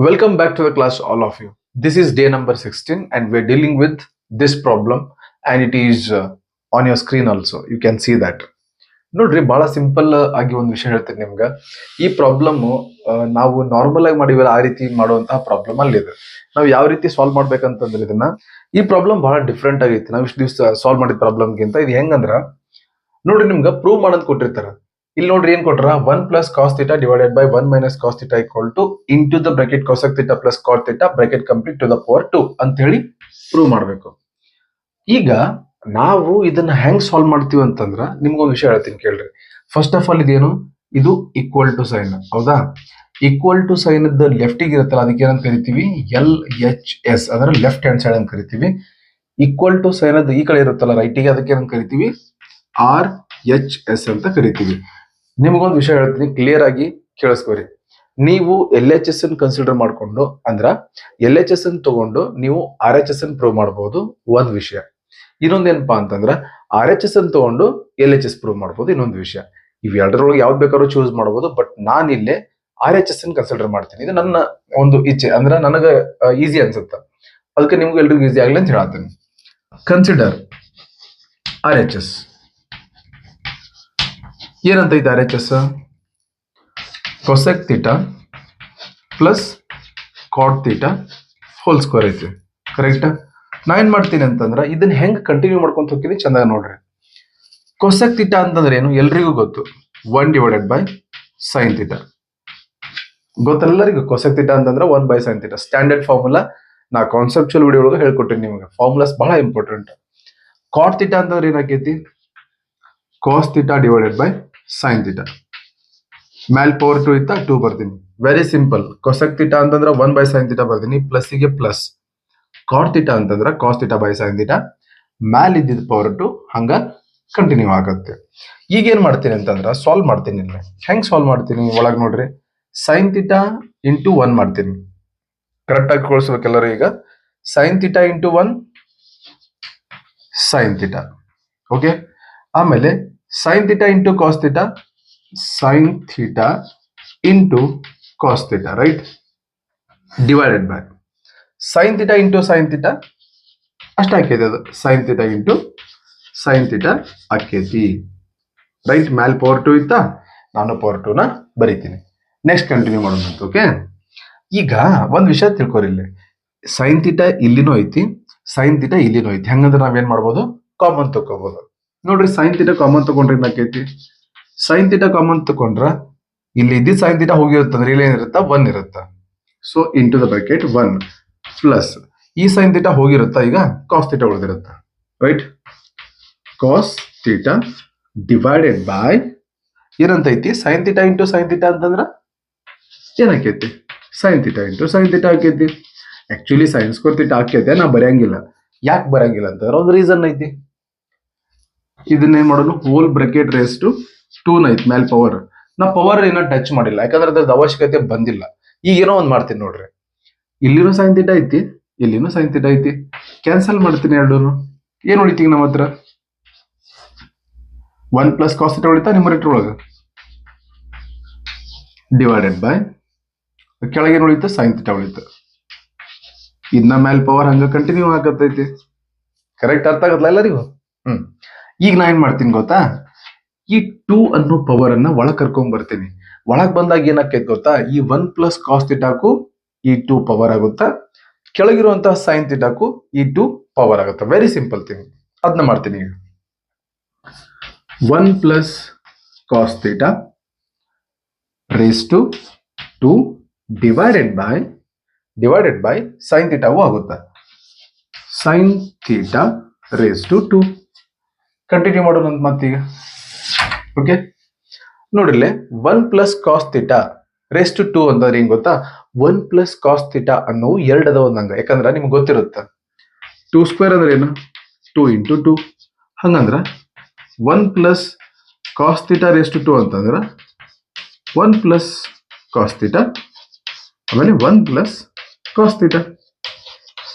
Welcome back to the class, all of you. This is day number 16 and we're dealing with this problem and it is on your screen also. You can see that. ನೋಡ್ರಿ ಬಹಳ simple ಆಗಿ ಒಂದು ವಿಷಯ ಹೇಳ್ತೀನಿ ನಿಮ್ಗೆ. ಈ problem ನಾವು normal ಆಗಿ ಮಾಡಿವಲ್ಲ ಆ ರೀತಿ ಮಾಡುವಂತಹ ಪ್ರಾಬ್ಲಮ್ ಅಲ್ಲಿದೆ. ನಾವು ಯಾವ ರೀತಿ ಸಾಲ್ವ್ ಮಾಡ್ಬೇಕಂತಂದ್ರೆ ಇದನ್ನ ಈ ಪ್ರಾಬ್ಲಮ್ ಬಹಳ ಡಿಫ್ರೆಂಟ್ ಆಗೈತಿ. ನಾವು ಇಷ್ಟು ದಿವಸ ಸಾಲ್ವ್ ಮಾಡಿದ ಪ್ರಾಬ್ಲಮ್ಗಿಂತ ಇದು ಹೆಂಗಂದ್ರ ನೋಡ್ರಿ ನಿಮ್ಗೆ ಪ್ರೂವ್ ಮಾಡೋದ್ ಕೊಟ್ಟಿರ್ತಾರ. ಇಲ್ಲಿ ನೋಡ್ರಿ ಏನ್ ಕೊಟ್ರ 1 plus cos theta divided by 1 minus cos theta equal to into the bracket cosec theta plus cot theta bracket complete to the power 2 ಅಂತ ಹೇಳಿ ಪ್ರೂವ್ ಮಾಡ್ಬೇಕು. ಈಗ ನಾವು ಇದನ್ನ ಹೆಂಗ್ ಸಾಲ್ವ್ ಮಾಡ್ತೀವಿ ಅಂತಂದ್ರ ನಿಮ್ಗೊಂದು ವಿಷಯ ಹೇಳ್ತೀನಿ ಕೇಳ್ರಿ. ಫಸ್ಟ್ ಆಫ್ ಆಲ್ ಇದೇನು, ಇದು ಈಕ್ವಲ್ ಟು ಸೈನ್, ಹೌದಾ? ಈಕ್ವಲ್ ಟು ಸೈನ್ ಲೆಫ್ಟ್ ಗೆ ಇರುತ್ತಲ್ಲ ಅದಕ್ಕೆ ಏನಂತ ಕರಿತೀವಿ, LHS ಅಂದ್ರೆ ಲೆಫ್ಟ್ ಹ್ಯಾಂಡ್ ಸೈಡ್ ಅಂತ ಕರಿತೀವಿ. ಈಕ್ವಲ್ ಟು ಸೈನ್ ಈ ಕಡೆ ಇರುತ್ತಲ್ಲ ರೈಟ್ ಗೆ ಅದಕ್ಕೆ ಏನಂತ ಕರಿತೀವಿ, RHS ಅಂತ ಕರಿತೀವಿ. ನಿಮಗೊಂದು ವಿಷಯ ಹೇಳ್ತೀನಿ, ಕ್ಲಿಯರ್ ಆಗಿ ಕೇಳಿಸ್ಕೋರಿ. ನೀವು LHS ಅನ್ನು ಕನ್ಸಿಡರ್ ಮಾಡ್ಕೊಂಡು ಅಂದ್ರ LHS ಅನ್ನು ತಗೊಂಡು ನೀವು RHS ಅನ್ನು ಪ್ರೂವ್ ಮಾಡಬಹುದು ಒಂದ್ ವಿಷಯ. ಇನ್ನೊಂದೇನಪ್ಪಾ ಅಂತಂದ್ರ RHS ಅನ್ನು ತಗೊಂಡು LHS ಪ್ರೂವ್ ಮಾಡಬಹುದು ಇನ್ನೊಂದು ವಿಷಯ. ಇವ್ ಎರಡರೊಳಗೆ ಯಾವ್ದು ಬೇಕಾದ್ರೂ ಚೂಸ್ ಮಾಡಬಹುದು. ಬಟ್ ನಾನು ಇಲ್ಲೇ RHS ಅನ್ನು ಕನ್ಸಿಡರ್ ಮಾಡ್ತೀನಿ. ಇದು ನನ್ನ ಒಂದು ಇಚ್ಛೆ, ಅಂದ್ರೆ ನನಗ ಈಸಿ ಅನ್ಸುತ್ತ, ಅದಕ್ಕೆ ನಿಮ್ಗೆ ಎಲ್ರಿಗೂ ಈಸಿ ಆಗ್ಲಿ ಅಂತ ಹೇಳತ್ತೀನಿ. Consider RHS. ಏನಂತ ಐತೆ RHS? cosec theta plus cot theta whole square ಐತಿ, ಕರೆಕ್ಟ್? ನಾ ಏನ್ ಮಾಡ್ತೀನಿ ಅಂತಂದ್ರೆ ಇದನ್ನ ಹೆಂಗ್ ಕಂಟಿನ್ಯೂ ಮಾಡ್ಕೊಂತ ಹೋಗ್ತೀನಿ ಚಂದಾಗ ನೋಡ್ರಿ. cosec theta ಅಂತಂದ್ರೆ ಏನು ಎಲ್ರಿಗೂ ಗೊತ್ತು, 1 divided by sin theta. ಗೊತ್ತೆಲ್ಲರಿಗೂ cosec theta ಅಂತಂದ್ರೆ 1 by sin theta. Standard formula ನಾ ಕಾನ್ಸೆಪ್ಚುಯಲ್ ವಿಡಿಯೋ ಒಳಗೆ ಹೇಳ್ಕೊಟ್ಟಿನಿ ನಿಮಗೆ. ಫಾರ್ಮುಲಾಸ್ ಬಹಳ ಇಂಪಾರ್ಟೆಂಟ್. cot theta ಅಂತಂದ್ರೆ ಏನಾಗೈತಿ, cos theta divided by sin theta. ಮ್ಯಾಲ್ ಪವರ್ 2 ಇತ್ತ 2 ಬರ್ತೀನಿ. Very simple. cosec theta ಅಂತಂದ್ರೆ 1 by sin theta ಬರ್ತೀನಿ, ಪ್ಲಸ್ ಗೆ ಪ್ಲಸ್. cot theta ಅಂತಂದ್ರೆ cos theta by sin theta. ಮ್ಯಾಲ್ ಇದ್ದಿದ್ದು ಪವರ್ 2 ಹಂಗ ಕಂಟಿನ್ಯೂ ಆಗುತ್ತೆ. ಈಗ ಏನ್ ಮಾಡ್ತೀನಿ ಅಂತಂದ್ರ ಸಾಲ್ವ್ ಮಾಡ್ತೀನಿ. ಇಲ್ಲಿ ಹೆಂಗ್ ಸಾಲ್ವ್ ಮಾಡ್ತೀನಿ ಒಳಗ್ ನೋಡ್ರಿ, sin theta ಇಂಟು 1 ಮಾಡ್ತೀನಿ. ಕರೆಕ್ಟ್ ಆಗಿ ಕೊಳಿಸ್ಬೇಕೆಲ್ಲರೂ. ಈಗ sin theta into 1 sin theta. Okay, ಆಮೇಲೆ sin theta into cos theta, sin theta into cos theta, right? Divided by sin theta into sin theta ಅಷ್ಟ ಆಕೈತಿ. ಅದು sin theta into sin theta ಆಕೈತಿ, right? ಮ್ಯಾಲ್ power 2 ಇತ್ತ, ನಾನು power 2 ನ ಬರೀತೀನಿ. ನೆಕ್ಸ್ಟ್ ಕಂಟಿನ್ಯೂ ಮಾಡೋಣ. ಓಕೆ, ಈಗ ಒಂದ್ ವಿಷಯ ತಿಳ್ಕೊರಿ. ಇಲ್ಲಿ sin theta ಇಲ್ಲಿನೂ ಐತಿ, sin theta ಇಲ್ಲಿನೂ ಐತಿ. ಹಂಗಂದ್ರೆ ನಾವೇನ್ ಮಾಡ್ಬೋದು, ಕಾಮನ್ ತಗೋಬಹುದು. ನೋಡ್ರಿ sin theta ಕಾಮನ್ ತಗೊಂಡ್ರೆ ಏನಾಕೈತಿ, sin theta ಕಾಮನ್ ತಗೊಂಡ್ರ ಇಲ್ಲಿ ಇದ್ದ sin theta ಹೋಗಿರುತ್ತಂದ್ರೆ ಇಲ್ಲಿ ಏನಿರುತ್ತ, 1 ಇರುತ್ತ. So into the bracket 1 plus ಈ sin theta ಹೋಗಿರುತ್ತ, ಈಗ cos theta ಉಳಿದಿರುತ್ತ, right? cos theta divided by ಏನಂತೈತಿ, sin theta into sin theta ಅಂತಂದ್ರ ಏನಾಕೈತಿ, sin theta into sin theta ಆಕೈತಿ. ಆಕ್ಚುಲಿ sin ಸ್ಕ್ವೇರ್ theta ಆಕೈತೆ, ನಾ ಬರೆಯಂಗಿಲ್ಲ. ಯಾಕೆ ಬರಂಗಿಲ್ಲ ಅಂತಂದ್ರೆ ಒಂದು ರೀಸನ್ ಐತಿ. ಇದನ್ನ ಏನ್ ಮಾಡೋದು, ಹೋಲ್ ಬ್ರಾಕೆಟ್ ರೇಸ್ ಟು 2 ಐತಿ ಮ್ಯಾಲ್ ಪವರ್. ನಾ ಪವರ್ ಏನೋ ಟಚ್ ಮಾಡಿಲ್ಲ, ಯಾಕಂದ್ರೆ ಅದ್ರದ್ದು ಅವಶ್ಯಕತೆ ಬಂದಿಲ್ಲ. ಈಗ ಏನೋ ಒಂದ್ ಮಾಡ್ತೀನಿ ನೋಡ್ರಿ, ಇಲ್ಲಿನೂ sin theta ಐತಿ, ಇಲ್ಲಿನೂ sin theta ಐತಿ. ಕ್ಯಾನ್ಸಲ್ ಮಾಡ್ತೀನಿ ಎರಡೂನು. ಏನ್ ಉಳಿತೀಗ ನಮ್ಮ ಹತ್ರ, 1 plus cos theta ಉಳಿತಾ ನ್ಯೂಮರೇಟರ್ ಒಳಗ, ಡಿವೈಡೆಡ್ ಬೈ ಕೆಳಗೇನು ಉಳಿತ, sin theta ಉಳಿತ. ಇದನ್ನ ಮ್ಯಾಲ್ ಪವರ್ ಹಂಗ ಕಂಟಿನ್ಯೂ ಆಗತೈತಿ. ಕರೆಕ್ಟ್ ಅರ್ಥ ಆಗತ್ತಲ್ಲ ಎಲ್ಲರಿಗೂ? ಈಗ ನಾ ಏನ್ ಮಾಡ್ತೀನಿ ಗೊತ್ತಾ, ಈ 2 ಅನ್ನೋ ಪವರ್ ಅನ್ನ ಒಳಗ್ ಕರ್ಕೊಂಡ್ ಬರ್ತೀನಿ. ಒಳಗ್ ಬಂದಾಗ ಏನಾಕೈತಿ ಗೊತ್ತಾ, ಈ 1 plus cos thetaಕ್ಕೂ ಈ 2 ಪವರ್ ಆಗುತ್ತಾ, ಕೆಳಗಿರುವಂತಹ sin thetaಕ್ಕೂ ಈ 2 ಪವರ್ ಆಗುತ್ತೆ. Very simple thing. ಅದನ್ನ ಮಾಡ್ತೀನಿ ಈಗ. 1 plus cos theta raised to 2 divided by sin theta ಆಗುತ್ತಾ, sin theta raised to 2. Continue ಮಾಡೋಣ ಮತ್ತೀಗ. ಓಕೆ, ನೋಡ್ರಿಲೆ 1 plus cos theta raised to 2 ಅಂದ್ರೆ ಏನ್ ಗೊತ್ತಾ, 1 plus cos theta ಅನ್ನೋವು 2 ಅದಾವ ಅಂದಂಗ. ಯಾಕಂದ್ರ ನಿಮ್ಗೆ ಗೊತ್ತಿರುತ್ತ 2 ಸ್ಕ್ವೇರ್ ಅಂದ್ರೆ ಏನು, 2 into 2. ಹಂಗಂದ್ರ 1 plus cos theta raised to 2 ಅಂತಂದ್ರ 1 plus cos theta ಆಮೇಲೆ 1 plus cos theta,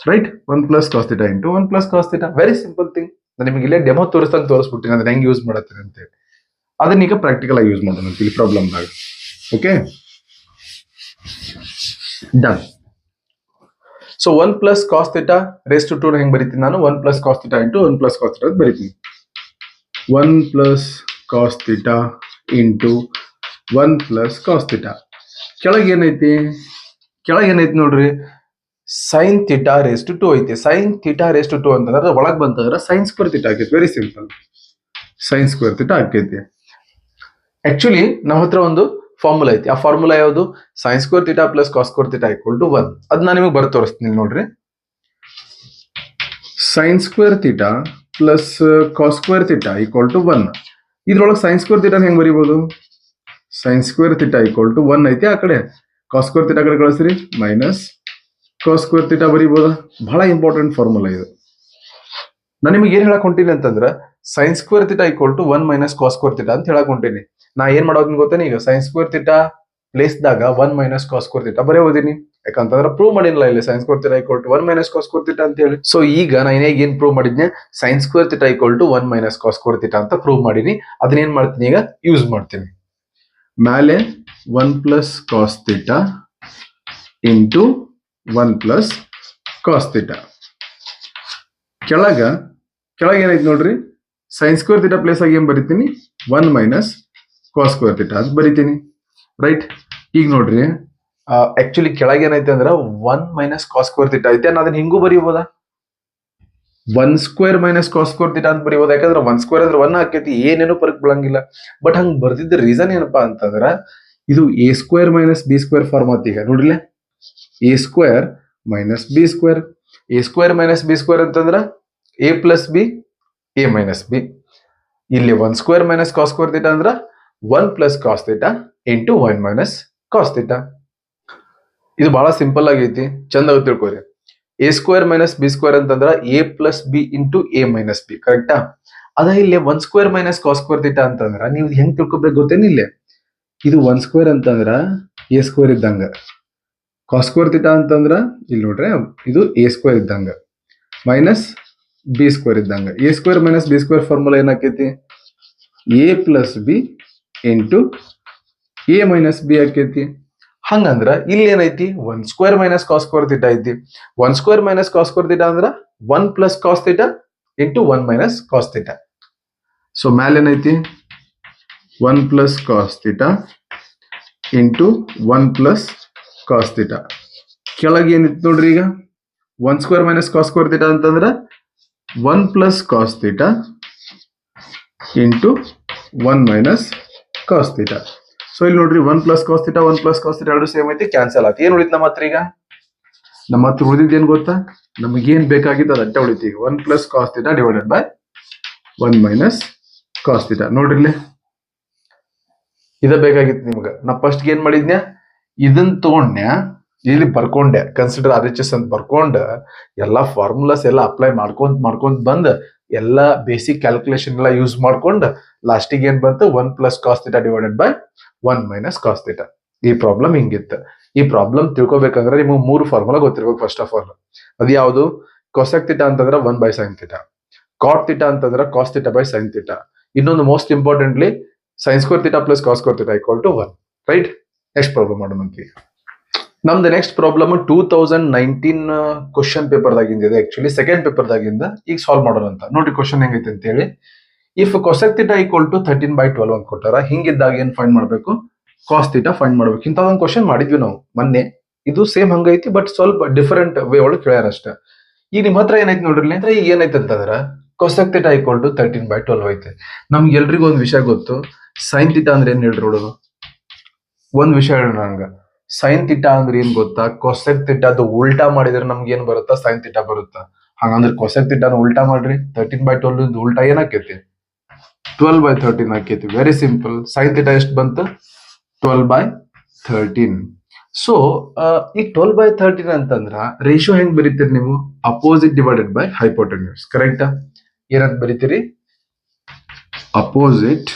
right? 1 plus cos theta into 1 plus cos theta. Very simple thing. ನಾನು ನಿಮಗೆ ಇಲ್ಲೇ ಡೆಮೋ ತೋರಿಸ್ಬಿಟ್ಟಿನಿ ಅದನ್ನ ಹೆಂಗ್ ಯೂಸ್ ಮಾಡತ್ತೀನಿ ಅಂತೇಳಿ. ಅದನ್ನ ಈಗ ಪ್ರಾಕ್ಟಿಕಲ್ ಆಗಿ ಯೂಸ್ ಮಾಡೋಣ ಈ ಪ್ರಾಬ್ಲಮ್ದಾಗ. Okay, done. So 1 plus cos theta raise to 2 ಹೆಂಗ್ ಬರೀತೀನಿ ನಾನು 1 plus cos theta into 1 plus cos theta ಅಂತ ಬರೀತೀನಿ. 1 plus cos theta into 1 plus cos theta. ಕೆಳಗೆ ಏನೈತಿ ನೋಡ್ರಿ, ಸೈನ್ ಥೀಟಾ ರೇಸ್ ಟು 2 ಐತಿ. ಸೈನ್ ಥೀಟಾ ರೇಸ್ ಟು 2 ಅಂತಂದ್ರೆ ಒಳಗೆ ಬಂತಂದ್ರೆ ಸೈನ್ ಸ್ಕ್ವೇರ್ ಥೀಟಾ ಆಕೈತಿ. Very simple, sine square theta ಆಕೈತಿ. ಆಕ್ಚುಲಿ ನಮ್ಮ ಹತ್ರ ಒಂದು ಫಾರ್ಮುಲಾ ಐತಿ. ಆ ಫಾರ್ಮುಲಾ ಯಾವುದು? Sine square theta plus cos square theta equal to 1. ಅದ್ ನಾನು ನಿಮಗೆ ಬರ್ ತೋರಿಸ್ತೀನಿ ನೋಡ್ರಿ. Sine square theta plus cos square theta equal to 1. ಇದ್ರೊಳಗೆ ಸೈನ್ ಸ್ಕ್ವೇರ್ ಥೀಟಾ ಹೆಂಗ್ ಬರೀಬಹುದು? Sine square theta equal to 1 ಐತಿ. ಆ ಕಡೆ ಕಾಸ್ ಸ್ಕ್ವೇರ್ ಥೀಟಾ ಕಡೆ ಕಳಿಸ್ರಿ, ಮೈನಸ್ ಕಾಸ್ ಸ್ಕ್ವೇರ್ ಥೀಟಾ ಬರೀಬಹುದಾ? ಬಹಳ ಇಂಪಾರ್ಟೆಂಟ್ ಫಾರ್ಮುಲಾ ಇದು. ನಾನು ನಿಮಗೆ ಏನ್ ಹೇಳಕ್ ಹೊಂಟೀನಿ ಅಂತಂದ್ರೆ sine square theta equal to 1 minus cos square theta ಅಂತ ಹೇಳಕ್ ಹೊಂಟೀನಿ. ನಾ ಏನ್ ಮಾಡೋದನ್ನ ಗೊತ್ತೇನೆ, ಈಗ ಸೈನ್ ಸ್ಕ್ವೇರ್ ಥೀಟಾ ಪ್ಲೇಸ್ ದಾಗ 1 ಮೈನಸ್ ಕಾಸ್ ಸ್ಕ್ವೇರ್ ಥೀಟಾ ಬರೆಯೋದಿನಿ. ಯಾಕಂತಂದ್ರೆ ಪ್ರೂವ್ ಮಾಡಿಲ್ಲ ಇಲ್ಲಿ sine square theta equal to 1 minus cos square theta ಅಂತ ಹೇಳಿ. ಸೊ ಈಗ ನಾನು ಏನ್ ಪ್ರೂವ್ ಮಾಡಿದ್ನೆ, sine square theta equal to 1 minus cos square theta ಅಂತ ಪ್ರೂವ್ ಮಾಡೀನಿ. ಅದನ್ನ ಏನ್ ಮಾಡ್ತೀನಿ ಈಗ ಯೂಸ್ ಮಾಡ್ತೀನಿ. ಮೇಲೆ 1 plus cos theta into 1 plus cos theta. ಕೆಳಗೆ ಏನೈತಿ ನೋಡ್ರಿ, ಸೈನ್ ಸ್ಕ್ವೇರ್ ಥೀಟಾ ಪ್ಲೇಸ್ ಆಗಿ ಏನ್ ಬರಿತೀನಿ, 1 ಮೈನಸ್ ಕಾಸ್ ಸ್ಕ್ವೇರ್ ಥೀಟಾ ಅಂತ ಬರಿತೀನಿ. ರೈಟ್, ಈಗ ನೋಡ್ರಿ ಆಕ್ಚುಲಿ ಕೆಳಗೆ ಏನೈತೆ ಅಂದ್ರೆ 1 ಮೈನಸ್ ಕಾಸ್ ಸ್ಕ್ವೇರ್ ಥೀಟಾ ಐತೆ. ನಾನು ಅದನ್ನ ಹಿಂಗೂ ಬರೀಬೋದಾ? 1 square minus cos square theta ಅಂತ ಬರೀಬೋದು. ಯಾಕಂದ್ರೆ 1 ಸ್ಕ್ವೇರ್ ಅಂದ್ರೆ 1 ಆಕೈತಿ, ಏನೇನು ಫರಕ್ ಬೀಳಂಗಿಲ್ಲ. ಬಟ್ ಹಂಗ್ ಬರ್ದಿದ್ದ ರೀಸನ್ ಏನಪ್ಪಾ ಅಂತಂದ್ರ ಇದು A square minus B square ಫಾರ್ಮಾತ್. ಈಗ ನೋಡ್ರಿ, A square minus B square. A square minus B square ಅಂತಂದ್ರ A plus B, A minus B. ಇಲ್ಲಿ 1 square minus cos square theta ಅಂದ್ರ 1 plus cos theta into 1 minus cos theta. ಇದು ಬಹಳ simple ಆಗೈತಿ, ಚಂದ ತಿಳ್ಕೊರಿ. A square minus B square ಅಂತಂದ್ರ A plus B into A minus B, ಕರೆಕ್ಟಾ? ಅದ ಇಲ್ಲಿ 1 square minus cos square theta ಅಂತಂದ್ರ ನೀವು ಹೆಂಗ್ ತಿಳ್ಕೊಬೇಕು ಗೊತ್ತೇನು? ಇಲ್ಲೇ ಇದು 1 ಸ್ಕ್ವೇರ್ ಅಂತಂದ್ರ ಎ ಸ್ಕ್ವೇರ್ ಇದ್ದಂಗ, ಕಾಸ್ ಸ್ಕ್ವೇರ್ ಥೀಟಾ ಅಂತಂದ್ರ ಇಲ್ಲಿ ನೋಡ್ರಿ ಇದು ಎ ಸ್ಕ್ವೇರ್ ಇದ್ದಂಗ ಮೈನಸ್ ಬಿ ಸ್ಕ್ವೇರ್ ಇದ್ದಂಗ. A square minus B square formula ಏನಾಕೈತಿ? A plus B into A minus B ಆಕೈತಿ. ಹಂಗಂದ್ರ ಇಲ್ಲಿ ಏನೈತಿ, 1 square minus cos square theta ಐತಿ. 1 square minus cos square theta ಅಂದ್ರ 1 plus cos theta into 1 minus cos theta. So ಮ್ಯಾಲ ಏನೈತಿ 1 plus cos theta into 1 plus cos theta. ಕೆಳಗೆ ಏನಿತ್ತು ನೋಡ್ರಿ, ಈಗ 1 square minus cos square theta ಅಂತಂದ್ರ 1 plus cos theta into 1 minus cos theta. So ಇಲ್ಲಿ ನೋಡ್ರಿ 1 plus cos theta 1 plus cos theta ಎರಡು ಸೇಮ್ ಐತಿ, ಕ್ಯಾನ್ಸಲ್ ಆಯ್ತು. ಏನ್ ಉಳಿತು ನಮ್ಮ ಹತ್ರ? ಈಗ ನಮ್ಮ ಹತ್ರ ಉಳಿದಿದ್ದು ಏನ್ ಗೊತ್ತಾ? ನಮಗೇನ್ ಬೇಕಾಗಿತ್ತು ಅದು ಅಟ್ಟೆ ಉಳಿತು. ಈಗ 1 plus cos theta divided by 1 minus cos theta. ನೋಡ್ರಿ ಇಲ್ಲಿ ಇದ ಬೇಕಾಗಿತ್ತು ನಿಮ್ಗೆ. ನಾ ಫಸ್ಟ್ ಏನ್ ಮಾಡಿದ್ನ್ಯಾ, ಇದನ್ನ ತಗೊಂಡ್ನ್ಯಾ, ಇಲ್ಲಿ ಬರ್ಕೊಂಡೆ, ಕನ್ಸಿಡರ್ ಆರ್ ಎಚ್ ಎಸ್ ಅಂತ ಬರ್ಕೊಂಡ ಎಲ್ಲಾ ಫಾರ್ಮುಲಾಸ್ ಎಲ್ಲ ಅಪ್ಲೈ ಮಾಡ್ಕೊಂತ ಬಂದ್ ಎಲ್ಲಾ ಬೇಸಿಕ್ ಕ್ಯಾಲ್ಕುಲೇಷನ್ ಎಲ್ಲ ಯೂಸ್ ಮಾಡ್ಕೊಂಡ್ ಲಾಸ್ಟಿಗೆ ಏನ್ ಬಂತು, 1 plus cos theta divided by 1 minus cos theta. ಈ ಪ್ರಾಬ್ಲಮ್ ಹಿಂಗಿತ್ತು. ಈ ಪ್ರಾಬ್ಲಮ್ ತಿಳ್ಕೊಬೇಕಂದ್ರೆ ನಿಮಗೆ 3 ಫಾರ್ಮುಲಾ ಗೊತ್ತಿರ್ಬೇಕು. ಫಸ್ಟ್ ಆಫ್ ಆಲ್ ಅದು ಯಾವುದು? ಕೊಸೆಕ್ ಥೀಟಾ ಅಂತಂದ್ರೆ 1 by sine theta, cot theta ಅಂತಂದ್ರೆ cos theta by sine theta. ಇನ್ನೊಂದು most importantly sine square theta plus cos square theta equal to 1. Right, next problem ಮಾಡೋಣ ಅಂತ. ನಮ್ದು ನೆಕ್ಸ್ಟ್ ಪ್ರಾಬ್ಲಮ್ 2019 ಕ್ವಶನ್ ಪೇಪರ್ ದಾಗಿಂದ, actually second paper ದಾಗಿಂದ ಈಗ solve ಮಾಡೋಣ ಅಂತ. ನೋಡಿ ಕ್ವಶನ್ ಹೆಂಗೈತೆ ಅಂತ ಹೇಳಿ. If cosec theta equal to 13/12 ಅಂತ ಕೊಟ್ಟಾರ, ಹಿಂಗಿದ್ದಾಗ ಏನ್ ಫೈಂಡ್ ಮಾಡ್ಬೇಕು? ಕಾಸ್ ಥೀಟಾ ಫೈಂಡ್ ಮಾಡ್ಬೇಕು. ಇಂಥ ಒಂದು ಕ್ವಶನ್ ಮಾಡಿದ್ವಿ ನಾವು ಮೊನ್ನೆ. ಇದು ಸೇಮ್ ಹಂಗೈತಿ, ಬಟ್ ಸ್ವಲ್ಪ ಡಿಫರೆಂಟ್ ವೇ ಒಳಗೆ ಕೇಳ್ಯಾರ ಅಷ್ಟೇ. ಈಗ ನಿಮ್ ಹತ್ರ ಏನೈತಿ ನೋಡ್ರಿ, ಈಗ ಏನೈತೆ ಅಂತಂದ್ರ ಕೊಸೆಕ್ ಥೀಟಾ ಈಕ್ವಲ್ ಟು 13/12 ಐತೆ. ನಮ್ಗೆ ಎಲ್ರಿಗೂ ಒಂದ್ ವಿಷಯ ಗೊತ್ತು, ಸೈನ್ ಥೀಟಾ ಅಂದ್ರೆ ಏನ್ ಹೇಳ್ರಿ ಹುಡುಗ? ಒಂದ್ ವಿಷಯ ಹೇಳೋಣ ನಂಗ, ಸೈನ್ ಥೀಟಾ ಅಂದ್ರೆ ಏನ್ ಗೊತ್ತಾ? ಕೊಸೆಕ್ ಥೀಟಾದು ಉಲ್ಟಾ ಮಾಡಿದ್ರೆ ನಮ್ಗೆ ಏನ್ ಬರುತ್ತಾ? ಸೈನ್ ಥೀಟಾ ಬರುತ್ತಾ. ಹಂಗಂದ್ರೆ ಕೊಸೆಕ್ ಥೀಟಾನ ಉಲ್ಟಾ ಮಾಡ್ರಿ, 13/12 ಉಲ್ಟಾ ಏನಾಕೈತಿ? 12/13 ಆಕೈತಿ. Very simple. ಸೈನ್ ಥೀಟಾ ಎಷ್ಟು ಬಂತು? 12/13. ಸೊ ಈ 12/13 ಅಂತಂದ್ರ ರೇಷಿಯೋ ಹೆಂಗ್ ಬರೀತೀರಿ ನೀವು? ಅಪೋಸಿಟ್ ಡಿವೈಡೆಡ್ ಬೈ ಹೈಪೋಟೆನ್ಯೂಸ್, ಕರೆಕ್ಟಾ? ಏನಂತ ಬರೀತೀರಿ? Opposite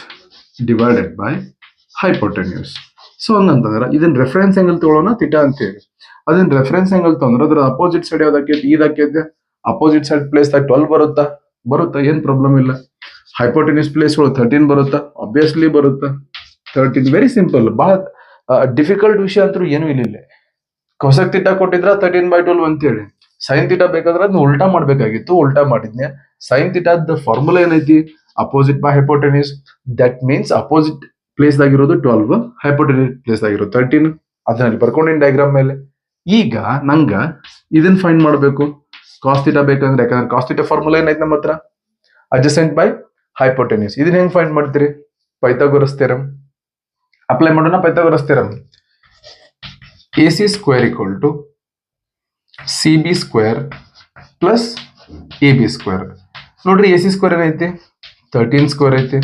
divided by hypotenuse. So ಹಂಗಂತಂದ್ರ ಇದನ್ನ ರೆಫರೆನ್ಸ್ ಆಂಗಲ್ ತಗೊಳ್ಳೋಣ ಥೀಟಾ ಅಂತ ಹೇಳಿ. ಅದನ್ನ ರೆಫರೆನ್ಸ್ ಆಂಗಲ್ ತಗೊಂಡ್ರೆ ಅದ್ರ ಅಪೋಸಿಟ್ ಸೈಡ್ ಯಾವ್ದಾಕೈತಿ? ಇದಾಕೈತೆ. ಅಪೋಸಿಟ್ ಸೈಡ್ ಪ್ಲೇಸ್ 12 ಬರುತ್ತಾ, ಏನ್ ಪ್ರಾಬ್ಲಮ್ ಇಲ್ಲ. ಹೈಪೋಟೆನ್ಯೂಸ್ ಪ್ಲೇಸ್ 13 ಬರುತ್ತಾ? ಆಬ್ವಿಯಸ್ಲಿ ಬರುತ್ತಾ. 13. Very simple. ಬಹಳ ಡಿಫಿಕಲ್ಟ್ ವಿಷಯ ಅಂತೂ ಏನು ಇಲ್ಲ. ಕೊಸೆಕ್ ಥೀಟಾ ಕೊಟ್ಟಿದ್ರ 13/12 ಅಂತೇಳಿ. ಸೈನ್ ಥೀಟಾ ಬೇಕಾದ್ರೆ ಅದನ್ನ ಉಲ್ಟಾ ಮಾಡ್ಬೇಕಾಗಿತ್ತು, ಉಲ್ಟಾ ಮಾಡಿದ್ನೆ. ಸೈನ್ ಥೀಟಾದ ಫಾರ್ಮುಲಾ ಏನೈತಿ? Opposite by hypotenuse. That means opposite place ಆಗಿರೋದು 12, ಹೈಪೋಟೆನ್ಯೂಸ್ ಪ್ಲೇಸ್ ಆಗಿರೋದು 13. ಅದನ್ನ ಬರ್ಕೊಂಡಿನ ಡಯಾಗ್ರಾಮ್ ಮೇಲೆ. ಈಗ ನಂಗ ಇದನ್ನ ಫೈಂಡ್ ಮಾಡಬೇಕು. ಕಾಸ್ ಥೀಟಾ ಬೇಕಂದ್ರೆ, ಯಾಕಂದ್ರೆ ಕಾಸ್ ಥೀಟಾ ಫಾರ್ಮುಲಾ ಏನೈತಿ ನಮ್ಮ ಹತ್ರ? Adjacent by hypotenuse. ಇದನ್ನ ಹೆಂಗ್ ಫೈಂಡ್ ಮಾಡ್ತೀರಿ? ಪೈಥಾಗೋರಸ್ ಥಿಯರಂ ಅಪ್ಲೈ ಮಾಡೋಣ. Pythagoras theorem AC square equal to CB square plus AB square. ನೋಡ್ರಿ AC ಸ್ಕ್ವೇರ್ ಏನೈತಿ? 13 ಸ್ಕ್ವೇರ್ ಐತಿ.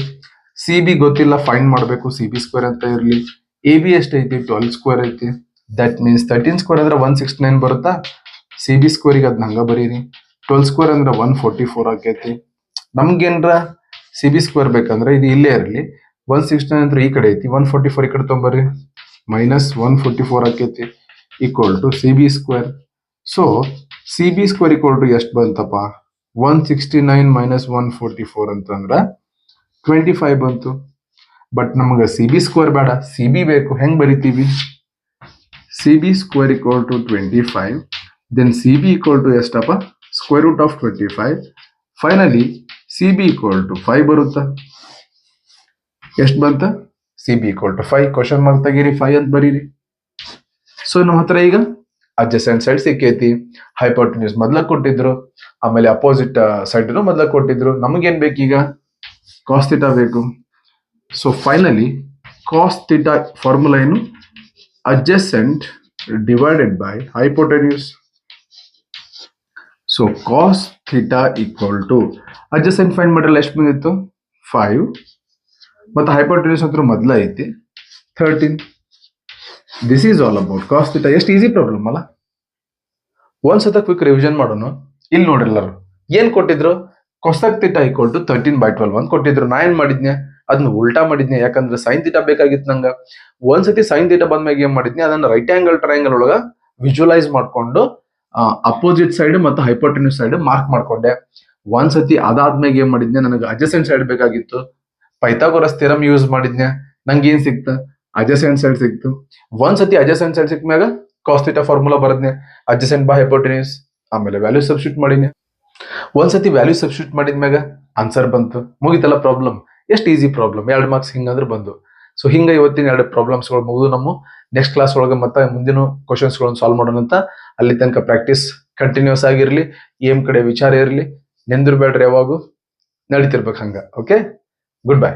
CB ಗೊತ್ತಿಲ್ಲ, ಫೈಂಡ್ ಮಾಡಬೇಕು. CB ಸ್ಕ್ವೇರ್ ಅಂತ ಇರಲಿ. AB ಎಷ್ಟೈತಿ? 12 ಸ್ಕ್ವೇರ್ ಐತಿ. ದಟ್ ಮೀನ್ಸ್ 13 ಸ್ಕ್ವೇರ್ ಅಂದ್ರೆ 169 ಬರುತ್ತಾ? CB ಸ್ಕ್ವೇರಿಗೆ ಅದನ್ನ ಹಂಗ ಬರೀರಿ. 12 ಸ್ಕ್ವೇರ್ ಅಂದ್ರೆ 144 ಆಕೈತಿ. ನಮ್ಗೇನ್ರ CB ಸ್ಕ್ವೇರ್ ಬೇಕಂದ್ರೆ ಇದು ಇಲ್ಲೇ ಇರಲಿ. 169 ಅಂದ್ರೆ ಈ ಕಡೆ ಐತಿ, 144 ಈ ಕಡೆ ತೊಂಬರ್ರಿ, ಮೈನಸ್ 144 ಆಕೈತಿ, equal to CB square. So CB square equal to ಎಷ್ಟು ಬಂತಪ್ಪ? 169 ಮೈನಸ್ 144 ಅಂತಂದ್ರ 25 ಬಂತು. ಬಟ್ ನಮ್ಗೆ CB ಸ್ಕ್ವೇರ್ ಬೇಡ, CB ಬೇಕು. ಹೆಂಗ್ ಬರಿತೀವಿ? CB square equal to 25, then CB equal to ಎಷ್ಟಪ್ಪ? Square root of 25. Finally CB equal to 5 ಬರುತ್ತಾ? ಎಷ್ಟು ಬಂತ? CB equal to 5. Question mark ತೆಗೀರಿ, 5 ಅಂತ ಬರೀರಿ. ಸೊ ನಮ್ಮ ಹತ್ರ ಈಗ ಅಡ್ಜಸೆಂಟ್ ಸೈಡ್ ಸಿಕ್ಕೈತಿ. ಹೈಪೋಟೆನ್ಯೂಸ್ ಮೊದ್ಲ ಕೊಟ್ಟಿದ್ರು, ಆಮೇಲೆ ಅಪೋಸಿಟ್ ಸೈಡ್ ಮೊದ್ಲ ಕೊಟ್ಟಿದ್ರು. ನಮಗೇನ್ ಬೇಕೀಗ? ಕಾಸ್ ಥೀಟಾ ಬೇಕು. So finally cos theta formula ಏನು? Adjacent divided by hypotenuse. So cos theta equal to adjacent find ಮಾಡಿರಲ್ಲ, ಎಷ್ಟು ಬಂದಿತ್ತು? 5. ಮತ್ತು ಹೈಪೋಟೆನ್ಯೂಸ್ ಅಂತೂ ಮೊದಲ ಐತಿ 13. This is all about cos theta. ಎಷ್ಟು ಈಸಿ ಪ್ರಾಬ್ಲಮ್ ಅಲ್ಲ? ಒಂದ್ಸತ ಕ್ವಿಕ್ ರಿವಿಷನ್ ಮಾಡೋಣ. ಇಲ್ಲಿ ನೋಡ್ರಿಲ್ಲರು ಏನ್ ಕೊಟ್ಟಿದ್ರು? ಕೊಸೆಕ್ ಥೀಟಾ ಈಕ್ವಲ್ ಟು 13/12 ಅಂತ ಕೊಟ್ಟಿದ್ರು. ನಾ ಏನ್ ಮಾಡಿದ್ನೆ? ಅದನ್ನ ಉಲ್ಟಾ ಮಾಡಿದ್ನೆ, ಯಾಕಂದ್ರೆ ಸೈನ್ ಥೀಟಾ ಬೇಕಾಗಿತ್ತು ನಂಗ. ಒಂದ್ಸತಿ ಸೈನ್ ಥೀಟಾ ಬಂದ್ಮ್ಯಾಗ ಏನ್ ಮಾಡಿದ್ನಿ? ಅದನ್ನ ರೈಟ್ ಆಂಗಲ್ ಟ್ರಯಾಂಗಲ್ ಒಳಗ ವಿಜುವಲೈಸ್ ಮಾಡ್ಕೊಂಡು ಅಪೋಸಿಟ್ ಸೈಡ್ ಮತ್ತು ಹೈಪೋಟೆನ್ಯೂಸ್ ಸೈಡ್ ಮಾರ್ಕ್ ಮಾಡ್ಕೊಂಡೆ. ಒಂದ್ಸತಿ ಅದಾದ್ಮ್ಯಾಗ ಏನ್ ಮಾಡಿದ್ನೆ? ನನಗೆ ಅಡ್ಜಸೆಂಟ್ ಸೈಡ್ ಬೇಕಾಗಿತ್ತು. ಪೈಥಾಗೋರಸ್ ಥಿಯರಂ ಯೂಸ್ ಮಾಡಿದ್ನೆ. ನಂಗೆ ಏನ್ ಸಿಕ್ತ? ಅಡ್ಜಸೆಂಟ್ ಸೈಡ್ ಸಿಕ್ತು. ಒಂದ್ಸತಿ ಅಡ್ಜಸೆಂಟ್ ಸೈಡ್ ಸಿಕ್ಮ್ಯಾಗ ಕಾಸ್ ಥೀಟಾ ಫಾರ್ಮುಲಾ ಬರದ್ನೆ, ಅಡ್ಜಸೆಂಟ್ ಬೈ ಹೈಪೋಟೆನ್ಯೂಸ್. ಆಮೇಲೆ ವ್ಯಾಲ್ಯೂ ಸಬ್ಸ್ಟಿಟ್ಯೂಟ್ ಮಾಡಿದ್ನೆ. ಒಂದ್ಸತಿ ವ್ಯಾಲ್ಯೂ ಸಬ್ಸ್ಟಿಟ್ಯೂಟ್ ಮಾಡಿದ್ಮ್ಯಾಗ ಆನ್ಸರ್ ಬಂತು, ಮುಗಿತಲ್ಲ ಪ್ರಾಬ್ಲಮ್. ಎಷ್ಟು ಈಸಿ ಪ್ರಾಬ್ಲಮ್, 2 ಮಾರ್ಕ್ಸ್ ಹಿಂಗಂದ್ರೆ ಬಂದು. ಸೊ ಹಿಂಗ ಇವತ್ತಿನ 2 ಪ್ರಾಬ್ಲಮ್ಸ್ಗಳು ಮುಗಿದು. ನಮ್ಮ ನೆಕ್ಸ್ಟ್ ಕ್ಲಾಸ್ ಒಳಗೆ ಮತ್ತೆ ಮುಂದಿನ ಕ್ವಶನ್ಸ್ಗಳನ್ನು ಸಾಲ್ವ್ ಮಾಡೋಣ ಅಂತ. ಅಲ್ಲಿ ತನಕ ಪ್ರಾಕ್ಟೀಸ್ ಕಂಟಿನ್ಯೂಸ್ ಆಗಿರ್ಲಿ, ಏಮ್ ಕಡೆ ವಿಚಾರ ಇರಲಿ, ನೆಂದಿರ್ಬೇಡ್ರಿ, ಯಾವಾಗೂ ನಡೀತಿರ್ಬೇಕು ಹಂಗ. Okay, good bye.